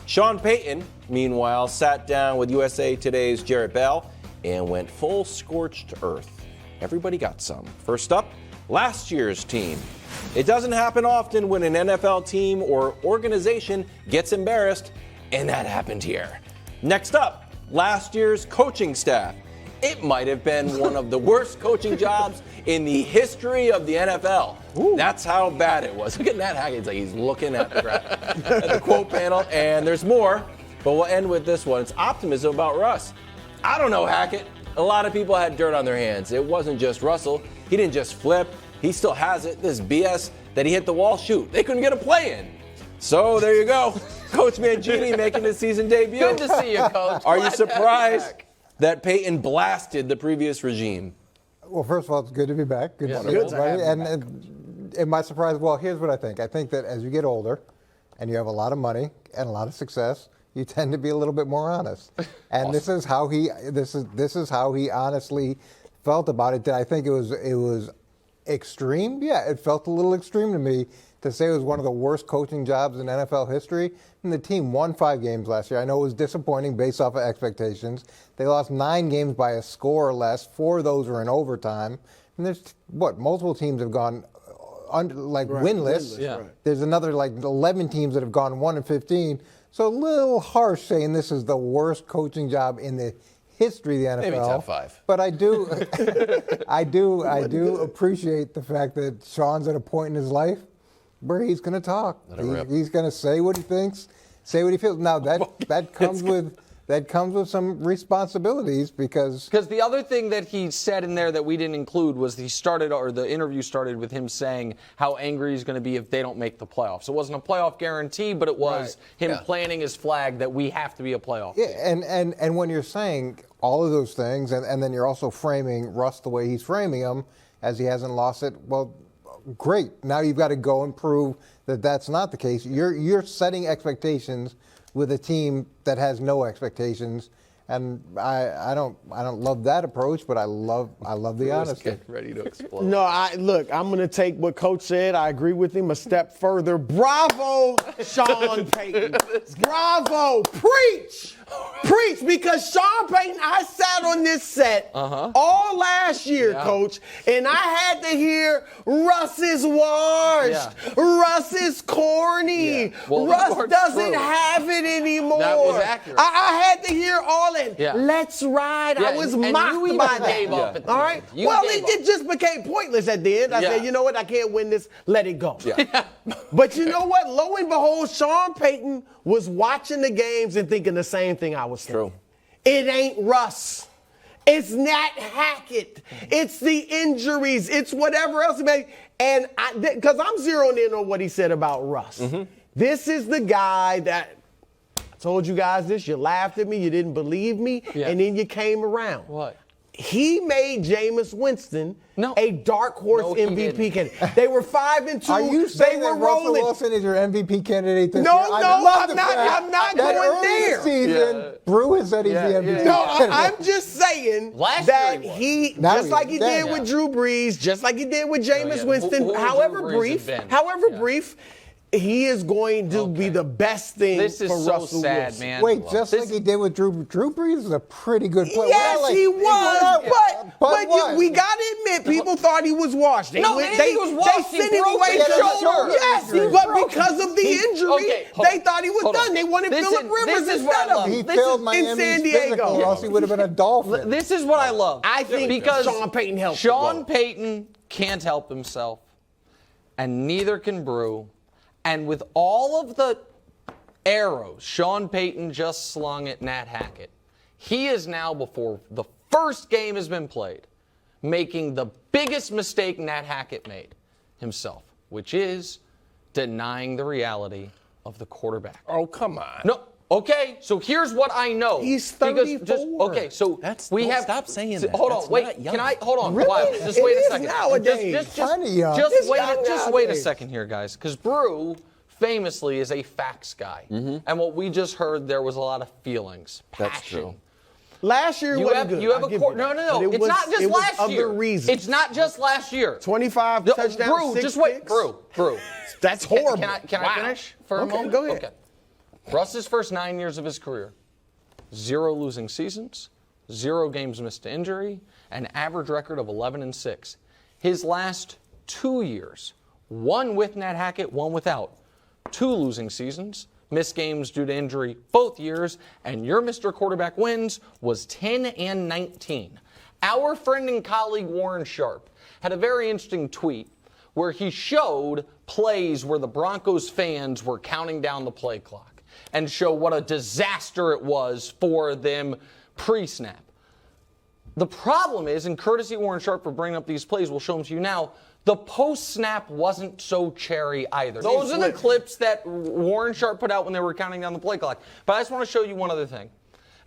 Sean Payton, meanwhile, sat down with USA Today's Jarrett Bell and went full scorched earth. Everybody got some. First up, last year's team. It doesn't happen often when an NFL team or organization gets embarrassed, and that happened here. Next up, last year's coaching staff. It might have been one of the worst coaching jobs in the history of the NFL. Ooh. That's how bad it was. Look at Nat Hackett. It's like he's looking at the quote panel, and there's more, but we'll end with this one. It's optimism about Russ. I don't know, Hackett. A lot of people had dirt on their hands. It wasn't just Russell. He didn't just flip. He still has it. This BS that he hit the wall, shoot. They couldn't get a play in. So there you go. Coach Mangini making his season debut. Good to see you, Coach. Are you surprised that Payton blasted the previous regime? Well, first of all, it's good to be back. Good to see everybody. And it might surprise. Well, here's what I think. I think that as you get older, and you have a lot of money and a lot of success, you tend to be a little bit more honest. And this is how he honestly felt about it. I think it was extreme. Yeah, it felt a little extreme to me to say it was one of the worst coaching jobs in NFL history. And the team won 5 games last year. I know it was disappointing based off of expectations. They lost 9 games by a score or less. 4 of those were in overtime. And there's, multiple teams have gone winless. Yeah. There's another 11 teams that have gone 1-15. So a little harsh saying this is the worst coaching job in the history of the NFL. Maybe top 5. But I do appreciate the fact that Sean's at a point in his life where he's going to talk. He's going to say what he thinks, say what he feels. Now that comes with some responsibilities because the other thing that he said in there that we didn't include was the interview started with him saying how angry he's going to be if they don't make the playoffs. It wasn't a playoff guarantee, but it was him planting his flag that we have to be a playoff team. Yeah, and when you're saying all of those things, and then you're also framing Russ the way he's framing him, as he hasn't lost it, well, great. Now you've got to go and prove that that's not the case. You're setting expectations with a team that has no expectations, and I don't love that approach, but I love the honesty. Get ready to explode. No, look, I'm going to take what Coach said. I agree with him a step further. Bravo, Sean Payton. Bravo. Preach. Preach, because Sean Payton, I sat on this set all last year, Coach, and I had to hear Russ is washed. Yeah. Russ is corny. Yeah. Well, Russ doesn't have it anymore. That was accurate. I had to hear all that. Yeah. Let's ride. I was mocked by that. All right? Well, it just became pointless at the end. I said, you know what? I can't win this. Let it go. Yeah. But you know what? Lo and behold, Sean Payton was watching the games and thinking the same thing I was thinking. True. It ain't Russ. It's Nat Hackett. It's the injuries. It's whatever else. And because I'm zeroing in on what he said about Russ. Mm-hmm. This is the guy that I told you guys this. You laughed at me. You didn't believe me. Yeah. And then you came around. What? He made Jameis Winston a dark horse MVP candidate. They were 5-2. Are you saying that Russell Wilson is your MVP candidate this year? I'm not going there. Season, Brew has said he's the MVP. No, I'm just saying that he just like he did with Drew Brees, just like he did with Jameis Winston, however brief, he is going to be the best thing for Russell Wilson. Man. Wait, like he did with Drew Brees is a pretty good player. Yes, he was. But we got to admit, people thought he was washed. They sent him away. Yes, but because of the injury, they thought he was done. They wanted Phillip Rivers instead of him. He failed Miami's San Diego. Or else he would have been a Dolphin. This is what I love. I think because Sean Payton helped. Sean Payton can't help himself, and neither can Brew. And with all of the arrows Sean Payton just slung at Nat Hackett, he is now, before the first game has been played, making the biggest mistake Nat Hackett made himself, which is denying the reality of the quarterback. Oh, come on. No. Okay, so here's what I know. He's 34. Stop saying that. Hold on, wait. Can I hold on? Really? Just wait a second. Nowadays. Just wait a second here, guys, because Brew famously is a facts guy, and what we just heard, there was a lot of feelings, passion. That's true. Last year wasn't good. You have a court. No. It's not just last year. It's not just last year. 25 touchdowns. Brew, just wait. Brew. That's horrible. Can I finish for a moment? Go ahead. Okay. Russ's first 9 years of his career, 0 losing seasons, 0 games missed to injury, an average record of 11-6. His last 2 years, 1 with Nat Hackett, 1 without, 2 losing seasons, missed games due to injury both years, and your Mr. Quarterback wins was 10-19. Our friend and colleague Warren Sharp had a very interesting tweet where he showed plays where the Broncos fans were counting down the play clock and show what a disaster it was for them pre-snap. The problem is, and courtesy Warren Sharp for bringing up these plays, we'll show them to you now, the post-snap wasn't so cherry either. Those are the clips that Warren Sharp put out when they were counting down the play clock. But I just want to show you one other thing.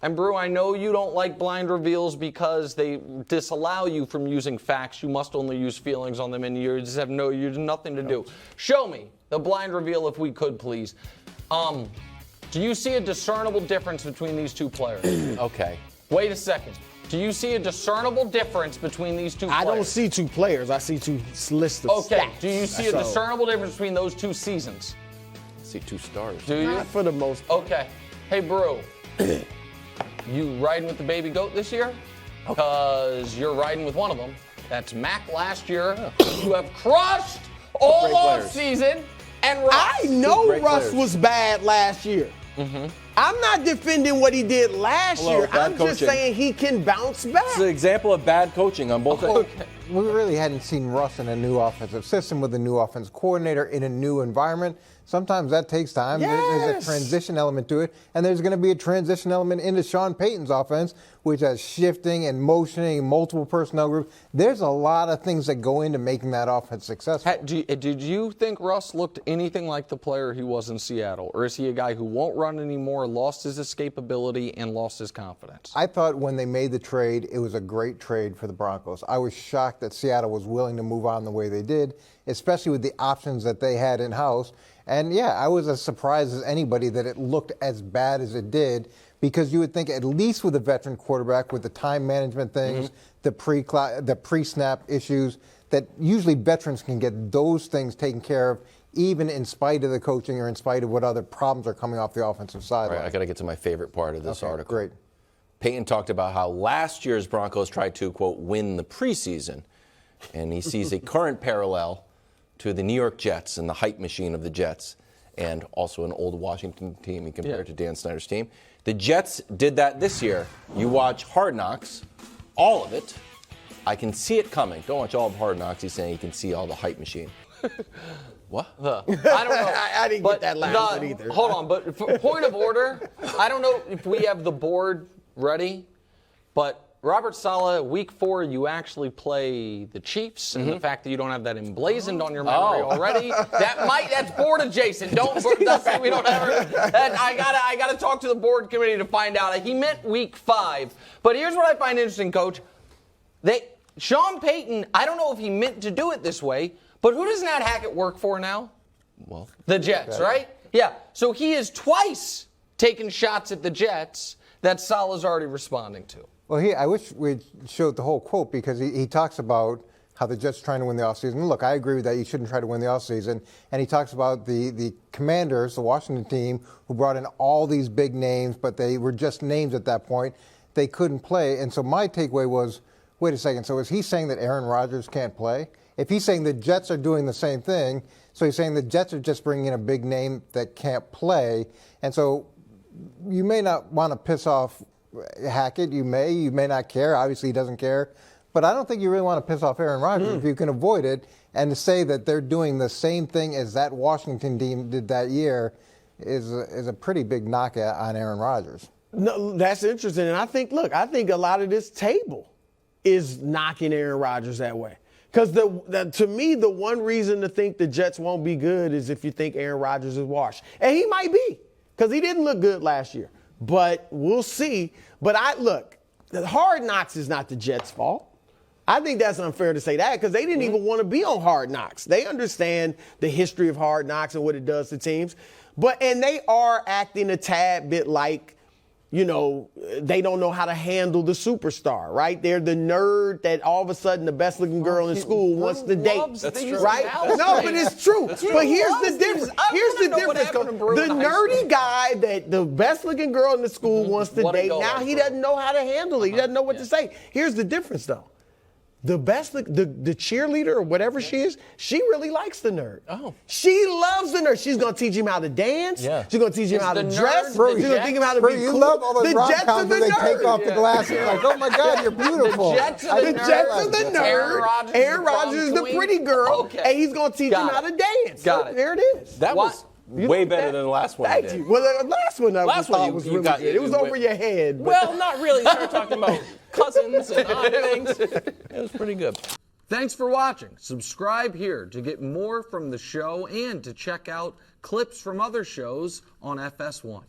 And, Brew, I know you don't like blind reveals because they disallow you from using facts. You must only use feelings on them, and you just have nothing to do. Show me the blind reveal if we could, please. Do you see a discernible difference between these two players? Okay. Wait a second. Do you see a discernible difference between these two players? I don't see 2 players. I see 2 lists of Okay. stats. Do you see a discernible difference between those 2 seasons? I see 2 stars. Do you? Not for the most part. Okay. Hey, Brew. You riding with the baby goat this year? Because you're riding with one of them. That's Mac last year. You have crushed all Great off players. season. And Russ. I know great Russ players. was bad last year. I'm not defending what he did last Hello, year. bad I'm just coaching. saying he can bounce back. It's an example of bad coaching on both ends. We really hadn't seen Russ in a new offensive system with a new offense coordinator in a new environment. Sometimes that takes time. There's Yes. a transition element to it, and there's going to be a transition element into Sean Payton's offense, which has shifting and motioning, multiple personnel groups. There's a lot of things that go into making that offense successful. Did you think Russ looked anything like the player he was in Seattle? Or is he a guy who won't run anymore, lost his escapability, and lost his confidence? I thought when they made the trade, it was a great trade for the Broncos. I was shocked that Seattle was willing to move on the way they did, especially with the options that they had in-house. And, yeah, I was as surprised as anybody that it looked as bad as it did, because you would think at least with a veteran quarterback, with the time management things, the pre-snap issues, that usually veterans can get those things taken care of, even in spite of the coaching or in spite of what other problems are coming off the offensive sideline. All right, I got to get to my favorite part of this article. Great. Payton talked about how last year's Broncos tried to, quote, win the preseason, and he sees a current parallel to the New York Jets and the hype machine of the Jets, and also an old Washington team he compared to Dan Snyder's team. The Jets did that this year. You watch Hard Knocks, all of it. I can see it coming. Don't watch all of Hard Knocks. He's saying you can see all the hype machine. What? I don't know. I didn't get that last one either. Hold on, but for point of order, I don't know if we have the board ready, but Robert Saleh, week 4, you actually play the Chiefs, and the fact that you don't have that emblazoned on your memory already, that's board adjacent. Don't say we don't have it. I gotta talk to the board committee to find out. He meant week 5, but here's what I find interesting, Coach. Sean Payton, I don't know if he meant to do it this way, but who does Nat Hackett work for now? Well, The Jets, right? Yeah. So he is twice taking shots at the Jets that Saleh's already responding to. Well, I wish we'd showed the whole quote, because he talks about how the Jets are trying to win the offseason. Look, I agree with that. You shouldn't try to win the offseason. And he talks about the Commanders, the Washington team, who brought in all these big names, but they were just names at that point. They couldn't play. And so my takeaway was, wait a second, so is he saying that Aaron Rodgers can't play? If he's saying the Jets are doing the same thing, so he's saying the Jets are just bringing in a big name that can't play. And so you may not want to piss off Hackett. You may not care. Obviously, he doesn't care. But I don't think you really want to piss off Aaron Rodgers if you can avoid it. And to say that they're doing the same thing as that Washington team did that year is a pretty big knock on Aaron Rodgers. No, that's interesting. And I think a lot of this table is knocking Aaron Rodgers that way. Because to me, the one reason to think the Jets won't be good is if you think Aaron Rodgers is washed. And he might be, because he didn't look good last year. But we'll see. But the Hard Knocks is not the Jets' fault. I think that's unfair to say that, because they didn't even want to be on Hard Knocks. They understand the history of Hard Knocks and what it does to teams. And they are acting a tad bit like you know, they don't know how to handle the superstar, right? They're the nerd that all of a sudden the best looking girl in school wants to date, right? No, but it's true. But here's the difference. Here's the difference. The nerdy guy that the best looking girl in the school wants to date, now he doesn't know how to handle it. He doesn't know what to say. Here's the difference, though. The cheerleader or whatever she is, she really likes the nerd. Oh. She loves the nerd. She's going to teach him how to dance. Yeah. She's going to teach him how to dress. She's going to teach him how to be you cool. love all those rom-coms where they take off the glasses like, oh my God, you're beautiful. The Jets of the nerd. Aaron Rodgers is the pretty girl. Okay. And he's going to teach him how to dance. Got it. There it is. That was way better than the last one. Thank you. Well, the last one was really good. It was over your head. Well, not really. You started talking about cousins and odd things. It was pretty good. Thanks for watching. Subscribe here to get more from the show and to check out clips from other shows on FS1.